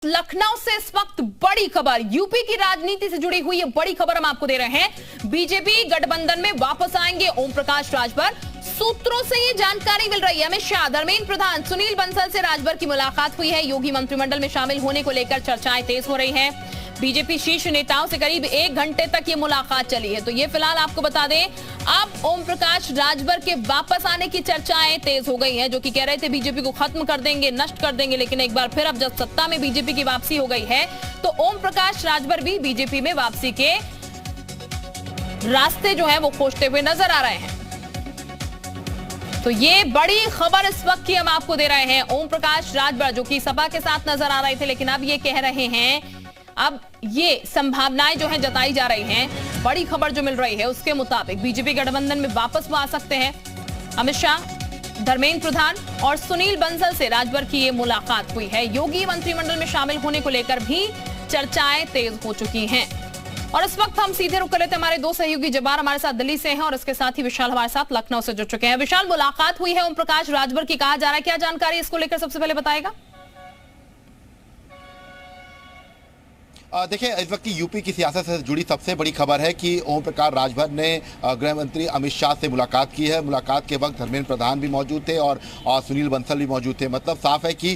लखनऊ से इस वक्त बड़ी खबर, यूपी की राजनीति से जुड़ी हुई ये बड़ी खबर हम आपको दे रहे हैं। बीजेपी गठबंधन में वापस आएंगे ओम प्रकाश राजभर। सूत्रों से ये जानकारी मिल रही है। अमित शाह, धर्मेंद्र प्रधान, सुनील बंसल से राजभर की मुलाकात हुई है। योगी मंत्रिमंडल में शामिल होने को लेकर चर्चाएं तेज हो रही हैं। बीजेपी शीर्ष नेताओं से करीब 1 घंटे तक ये मुलाकात चली है। तो ये फिलहाल आपको बता दें, अब ओम प्रकाश राजभर के वापस आने की चर्चाएं तेज हो गई हैं, जो कि कह रहे थे बीजेपी को खत्म कर देंगे, नष्ट कर देंगे। लेकिन एक बार फिर अब जब सत्ता में बीजेपी की वापसी हो गई है, तो ओम प्रकाश राजभर भी बीजेपी में वापसी के रास्ते जो है वो खोजते हुए नजर आ रहे हैं। तो ये बड़ी खबर इस वक्त की हम आपको दे रहे हैं। ओम प्रकाश राजभर जो कि सपा के साथ नजर आ रहे थे, लेकिन अब ये कह रहे हैं, अब ये संभावनाएं जो हैं जताई जा रही हैं, बड़ी खबर जो मिल रही है उसके मुताबिक बीजेपी गठबंधन में वापस वो आ सकते हैं। अमित शाह, धर्मेंद्र प्रधान और सुनील बंसल से राजभर की ये मुलाकात हुई है। योगी मंत्रिमंडल में शामिल होने को लेकर भी चर्चाएं तेज हो चुकी हैं। और इस वक्त हम सीधे रुक कर लेते हैं, हमारे दो सहयोगी जब्बार हमारे साथ दिल्ली से हैं और इसके साथ ही विशाल हमारे साथ लखनऊ से जुड़ चुके हैं। विशाल, मुलाकात हुई है ओम प्रकाश राजभर की, कहा जा रहा है, क्या जानकारी इसको लेकर सबसे पहले बताएगा? देखिए, इस वक्त की यूपी की सियासत से जुड़ी सबसे बड़ी खबर है कि ओम प्रकाश राजभर ने गृह मंत्री अमित शाह से मुलाकात की है। मुलाकात के वक्त धर्मेंद्र प्रधान भी मौजूद थे और सुनील बंसल भी मौजूद थे। मतलब साफ है कि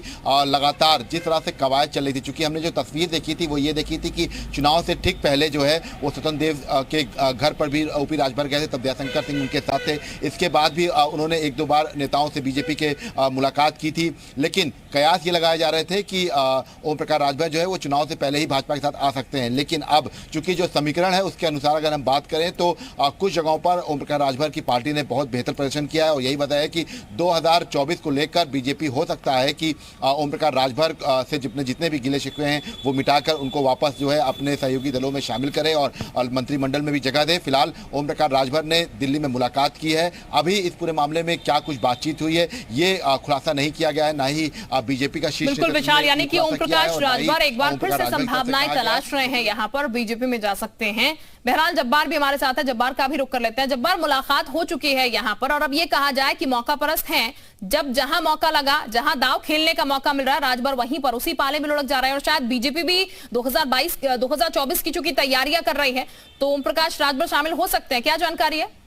लगातार जिस तरह से कवायद चल रही थी, चूंकि हमने जो तस्वीर देखी थी वो ये देखी थी कि चुनाव से ठीक पहले जो है वो स्वतंत्र देव के घर पर भी ओपी राजभर गए थे, तब दयाशंकर सिंह उनके साथ थे। इसके बाद भी उन्होंने 1-2 बार नेताओं से बीजेपी के मुलाकात की थी, लेकिन कयास ये लगाए जा रहे थे कि ओम प्रकाश राजभर जो है वो चुनाव से पहले ही भाजपा के साथ आ सकते हैं। लेकिन अब चूंकि जो समीकरण है उसके अनुसार अगर हम बात करें तो कुछ जगहों पर ओम प्रकाश राजभर की पार्टी ने बहुत बेहतर प्रदर्शन किया है और यही बताया कि 2024 को लेकर बीजेपी हो सकता है कि ओम प्रकाश राजभर से जितने भी गिले शिकवे हैं वो मिटाकर उनको वापस जो है अपने सहयोगी दलों में शामिल करे और मंत्रिमंडल में भी जगह दे। फिलहाल ओम प्रकाश राजभर ने दिल्ली में मुलाकात की है। अभी इस पूरे मामले में क्या कुछ बातचीत हुई है ये खुलासा नहीं किया गया है, ना ही बीजेपी का शीर्ष। बिल्कुल विशाल, यानी कि ओम प्रकाश राजभर एक बार फिर से संभावनाएं तलाश रहे हैं, यहाँ पर बीजेपी में जा सकते हैं। बहरहाल जब्बार भी हमारे साथ है, जब्बार का भी रुख कर लेते हैं। जब्बार, मुलाकात हो चुकी है यहाँ पर और अब ये कहा जाए कि मौका परस्त हैं, जब जहां मौका लगा, जहां दाव खेलने का मौका मिल रहा है, राजभर वहीं पर उसी पाले में लुढ़क जा रहा है। और शायद बीजेपी भी 2024 की चूंकि तैयारियां कर रही है, तो ओम प्रकाश राजभर शामिल हो सकते हैं, क्या जानकारी है?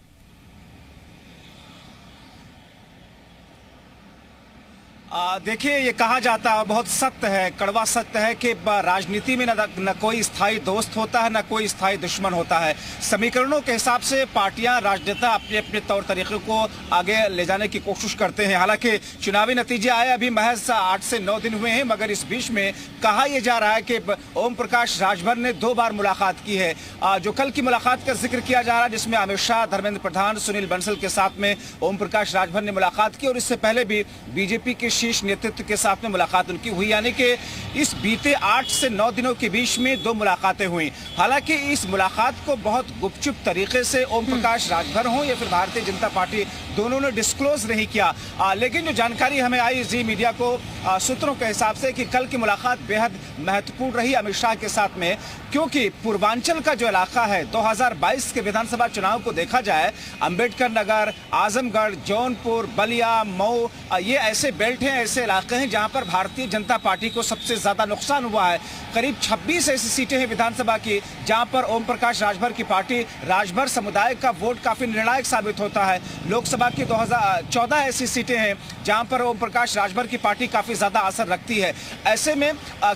देखिए, ये कहा जाता है, बहुत सत्य है, कड़वा सत्य है कि राजनीति में न कोई स्थायी दोस्त होता है, न कोई स्थायी दुश्मन होता है। समीकरणों के हिसाब से पार्टियां, राजनेता अपने अपने तौर तरीके को आगे ले जाने की कोशिश करते हैं। हालांकि चुनावी नतीजे आए अभी महज 8 से 9 दिन हुए हैं, मगर इस बीच में कहा यह जा रहा है कि ओम प्रकाश राजभर ने 2 बार मुलाकात की है। जो कल की मुलाकात का जिक्र किया जा रहा है, जिसमें अमित शाह, धर्मेंद्र प्रधान, सुनील बंसल के साथ में ओम प्रकाश राजभर ने मुलाकात की और इससे पहले भी बीजेपी के शीर्ष नेतृत्व के साथ में मुलाकात उनकी हुई, यानी कि इस बीते 8 से 9 दिनों के बीच में 2 मुलाकातें हुई। हालांकि इस मुलाकात को बहुत गुपचुप तरीके से ओम प्रकाश राजभर हो या फिर भारतीय जनता पार्टी, दोनों ने डिस्क्लोज नहीं किया। लेकिन जो जानकारी हमें आई जी मीडिया को सूत्रों के हिसाब से कि कल की मुलाकात बेहद महत्वपूर्ण रही अमित शाह के साथ में, क्योंकि पूर्वांचल का जो इलाका है, 2022 के विधानसभा चुनाव को देखा जाए, अंबेडकर नगर, आजमगढ़, जौनपुर, बलिया, मऊ, ये ऐसे बेल्ट हैं, ऐसे इलाके हैं जहां पर भारतीय जनता पार्टी को सबसे ज्यादा नुकसान हुआ है। करीब 26 ऐसी सीटें हैं विधानसभा की जहां पर ओम प्रकाश राजभर की पार्टी, राजभर समुदाय का वोट काफी निर्णायक साबित होता है। लोकसभा की 2014 ऐसी सीटें हैं जहां पर ओम प्रकाश राजभर की पार्टी काफी ज्यादा असर रखती है। ऐसे में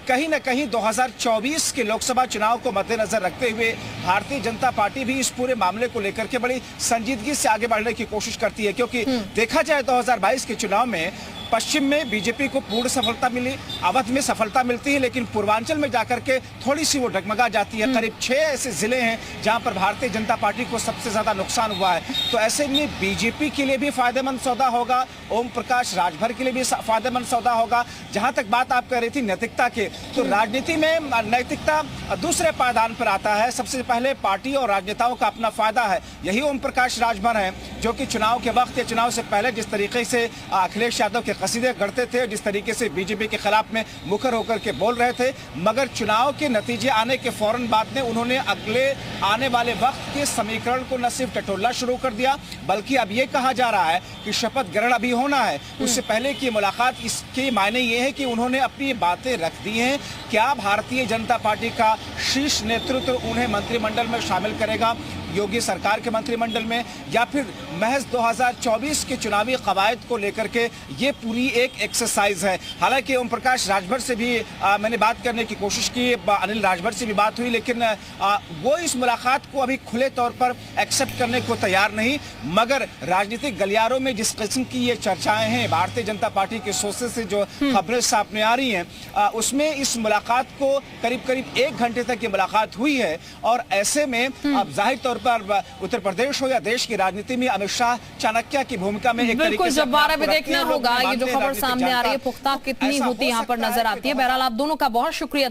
कहीं ना कहीं 2024 के लोकसभा चुनाव को मद्देनजर रखते हुए भारतीय जनता पार्टी भी इस पूरे मामले को लेकर के बड़ी संजीदगी से आगे बढ़ने की कोशिश करती है, क्योंकि देखा जाए 2022 के चुनाव में पश्चिम में बीजेपी को पूर्ण सफलता मिली, अवध में सफलता मिलती है, लेकिन पूर्वांचल में जाकर के थोड़ी सी वो डगमगा जाती है। करीब 6 ऐसे जिले हैं जहां पर भारतीय जनता पार्टी को सबसे ज्यादा नुकसान हुआ है। तो ऐसे में बीजेपी के लिए भी फायदेमंद सौदा होगा, ओम प्रकाश राजभर के लिए भी फायदेमंद सौदा होगा। जहां तक बात आप कह रही थी नैतिकता के, तो राजनीति में नैतिकता दूसरे पायदान पर आता है। सबसे पहले पार्टी और राजनेताओं का अपना फायदा है। यही ओम प्रकाश राजभर है जो कि चुनाव के वक्त या चुनाव से पहले जिस तरीके से अखिलेश यादव के कसीदे गढ़ते थे, जिस तरीके से बीजेपी के खिलाफ में मुखर होकर के बोल रहे थे, मगर चुनाव के नतीजे आने के फौरन बाद में उन्होंने अगले आने वाले वक्त के समीकरण को न सिर्फ टटोलना शुरू कर दिया, बल्कि अब ये कहा जा रहा है कि शपथ ग्रहण अभी होना है, उससे पहले की मुलाकात। इसके मायने ये है कि उन्होंने अपनी बातें रख दी हैं। क्या भारतीय जनता पार्टी का शीर्ष नेतृत्व उन्हें मंत्रिमंडल में शामिल करेगा, योगी सरकार के मंत्रिमंडल में, या फिर महज 2024 के चुनावी कवायद को लेकर के ये पूरी एक एक्सरसाइज है। हालांकि ओम प्रकाश राजभर से भी मैंने बात करने की कोशिश की, अनिल राजभर से भी बात हुई, लेकिन वो इस मुलाकात को अभी खुले तौर पर एक्सेप्ट करने को तैयार नहीं। मगर राजनीतिक गलियारों में जिस किस्म की ये चर्चाएं हैं, भारतीय जनता पार्टी के सोर्सेज से जो खबरें सामने आ रही हैं, उसमें इस मुलाकात को करीब करीब 1 घंटे तक ये मुलाकात हुई है। और ऐसे में अब जाहिर तौर पर उत्तर प्रदेश हो या देश की राजनीति में अमित शाह चाणक्य की भूमिका में एक बिल्कुल जब्बार भी देखना होगा ये जो खबर सामने आ रही है पुख्ता कितनी होती यहाँ पर नजर आती है। बहरहाल आप दोनों का बहुत शुक्रिया।